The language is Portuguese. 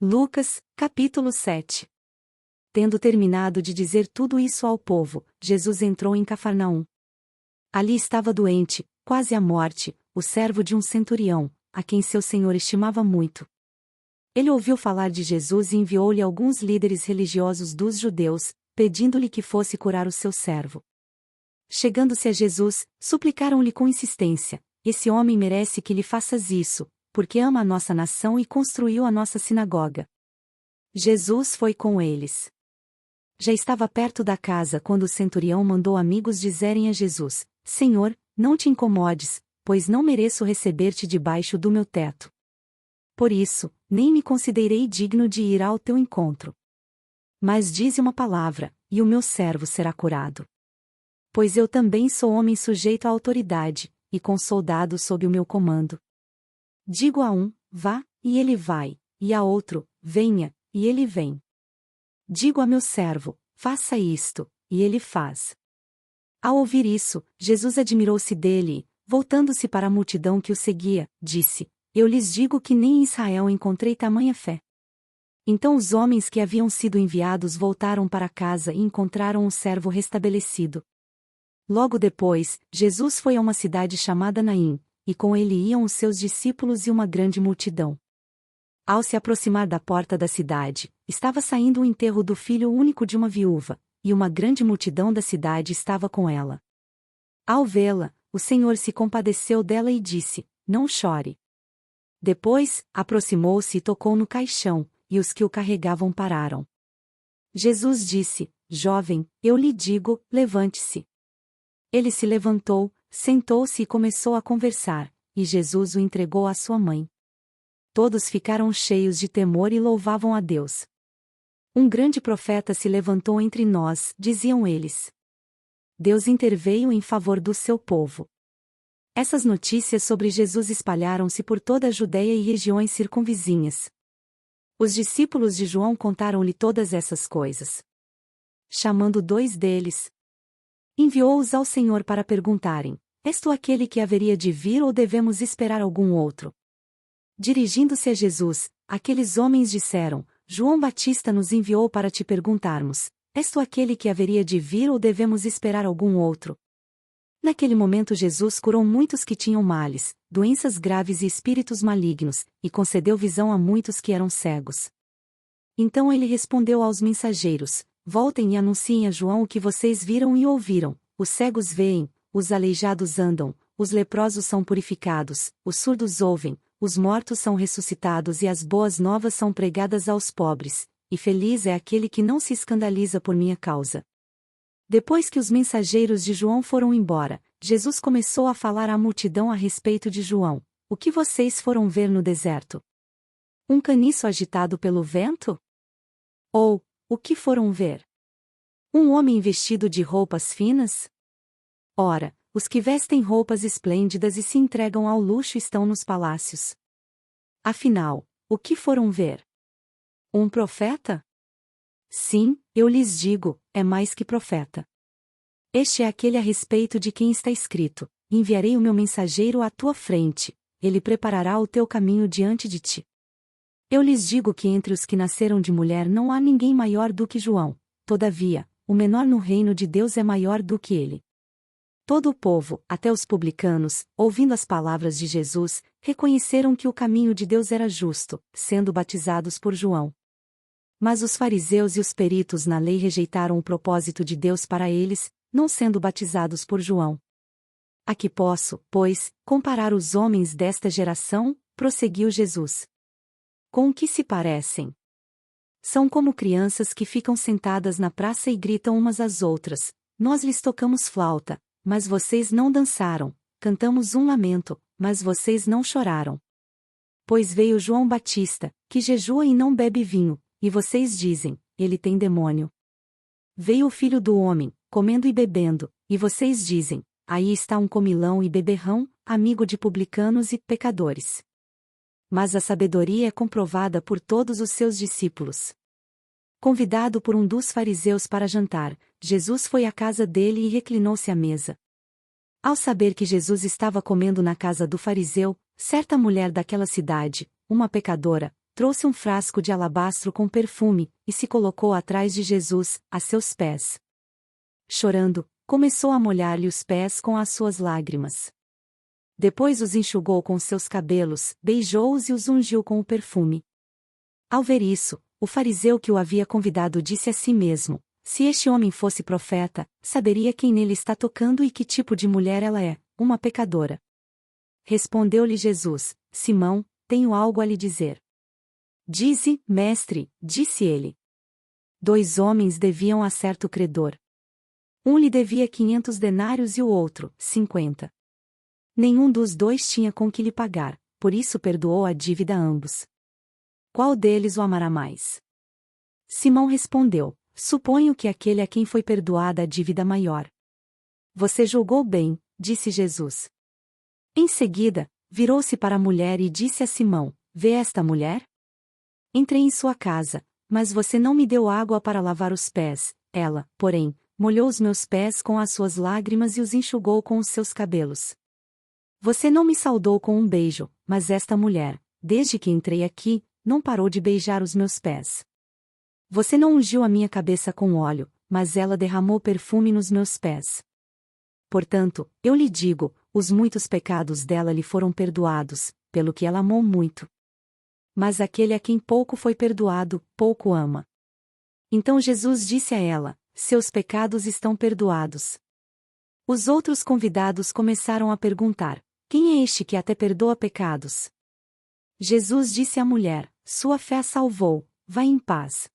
Lucas, capítulo 7. Tendo terminado de dizer tudo isso ao povo, Jesus entrou em Cafarnaum. Ali estava doente, quase à morte, o servo de um centurião, a quem seu senhor estimava muito. Ele ouviu falar de Jesus e enviou-lhe alguns líderes religiosos dos judeus, pedindo-lhe que fosse curar o seu servo. Chegando-se a Jesus, suplicaram-lhe com insistência: esse homem merece que lhe faças isso, porque ama a nossa nação e construiu a nossa sinagoga. Jesus foi com eles. Já estava perto da casa quando o centurião mandou amigos dizerem a Jesus: Senhor, não te incomodes, pois não mereço receber-te debaixo do meu teto. Por isso, nem me considerei digno de ir ao teu encontro. Mas dize uma palavra, e o meu servo será curado. Pois eu também sou homem sujeito à autoridade, e com soldados sob o meu comando. Digo a um, vá, e ele vai, e a outro, venha, e ele vem. Digo a meu servo, faça isto, e ele faz. Ao ouvir isso, Jesus admirou-se dele e, voltando-se para a multidão que o seguia, disse: Eu lhes digo que nem em Israel encontrei tamanha fé. Então os homens que haviam sido enviados voltaram para casa e encontraram o servo restabelecido. Logo depois, Jesus foi a uma cidade chamada Naim, e com ele iam os seus discípulos e uma grande multidão. Ao se aproximar da porta da cidade, estava saindo o enterro do filho único de uma viúva, e uma grande multidão da cidade estava com ela. Ao vê-la, o Senhor se compadeceu dela e disse: Não chore. Depois, aproximou-se e tocou no caixão, e os que o carregavam pararam. Jesus disse: Jovem, eu lhe digo, levante-se. Ele se levantou, sentou-se e começou a conversar, e Jesus o entregou à sua mãe. Todos ficaram cheios de temor e louvavam a Deus. Um grande profeta se levantou entre nós, diziam eles. Deus interveio em favor do seu povo. Essas notícias sobre Jesus espalharam-se por toda a Judéia e regiões circunvizinhas. Os discípulos de João contaram-lhe todas essas coisas. Chamando 2 deles, enviou-os ao Senhor para perguntarem: És tu aquele que haveria de vir ou devemos esperar algum outro? Dirigindo-se a Jesus, aqueles homens disseram: João Batista nos enviou para te perguntarmos: És tu aquele que haveria de vir ou devemos esperar algum outro? Naquele momento Jesus curou muitos que tinham males, doenças graves e espíritos malignos, e concedeu visão a muitos que eram cegos. Então ele respondeu aos mensageiros: Voltem e anunciem a João o que vocês viram e ouviram: os cegos veem, os aleijados andam, os leprosos são purificados, os surdos ouvem, os mortos são ressuscitados e as boas novas são pregadas aos pobres, e feliz é aquele que não se escandaliza por minha causa. Depois que os mensageiros de João foram embora, Jesus começou a falar à multidão a respeito de João: O que vocês foram ver no deserto? Um caniço agitado pelo vento? Ou, o que foram ver? Um homem vestido de roupas finas? Ora, os que vestem roupas esplêndidas e se entregam ao luxo estão nos palácios. Afinal, o que foram ver? Um profeta? Sim, eu lhes digo, é mais que profeta. Este é aquele a respeito de quem está escrito: Enviarei o meu mensageiro à tua frente, ele preparará o teu caminho diante de ti. Eu lhes digo que entre os que nasceram de mulher não há ninguém maior do que João, todavia, o menor no reino de Deus é maior do que ele. Todo o povo, até os publicanos, ouvindo as palavras de Jesus, reconheceram que o caminho de Deus era justo, sendo batizados por João. Mas os fariseus e os peritos na lei rejeitaram o propósito de Deus para eles, não sendo batizados por João. A que posso, pois, comparar os homens desta geração? Prosseguiu Jesus. Com o que se parecem? São como crianças que ficam sentadas na praça e gritam umas às outras: Nós lhes tocamos flauta, mas vocês não dançaram, cantamos um lamento, mas vocês não choraram. Pois veio João Batista, que jejua e não bebe vinho, e vocês dizem: ele tem demônio. Veio o Filho do Homem, comendo e bebendo, e vocês dizem: aí está um comilão e beberrão, amigo de publicanos e pecadores. Mas a sabedoria é comprovada por todos os seus discípulos. Convidado por um dos fariseus para jantar, Jesus foi à casa dele e reclinou-se à mesa. Ao saber que Jesus estava comendo na casa do fariseu, certa mulher daquela cidade, uma pecadora, trouxe um frasco de alabastro com perfume, e se colocou atrás de Jesus, a seus pés. Chorando, começou a molhar-lhe os pés com as suas lágrimas. Depois os enxugou com seus cabelos, beijou-os e os ungiu com o perfume. Ao ver isso, o fariseu que o havia convidado disse a si mesmo: se este homem fosse profeta, saberia quem nele está tocando e que tipo de mulher ela é, uma pecadora. Respondeu-lhe Jesus: Simão, tenho algo a lhe dizer. Dize, mestre, disse ele. 2 homens deviam a certo credor. Um lhe devia 500 denários e o outro, 50. Nenhum dos dois tinha com que lhe pagar, por isso perdoou a dívida a ambos. Qual deles o amará mais? Simão respondeu: suponho que aquele a quem foi perdoada a dívida maior. Você julgou bem, disse Jesus. Em seguida, virou-se para a mulher e disse a Simão: vê esta mulher? Entrei em sua casa, mas você não me deu água para lavar os pés, ela, porém, molhou os meus pés com as suas lágrimas e os enxugou com os seus cabelos. Você não me saudou com um beijo, mas esta mulher, desde que entrei aqui, não parou de beijar os meus pés. Você não ungiu a minha cabeça com óleo, mas ela derramou perfume nos meus pés. Portanto, eu lhe digo, os muitos pecados dela lhe foram perdoados, pelo que ela amou muito. Mas aquele a quem pouco foi perdoado, pouco ama. Então Jesus disse a ela: seus pecados estão perdoados. Os outros convidados começaram a perguntar: quem é este que até perdoa pecados? Jesus disse à mulher: sua fé a salvou, vá em paz.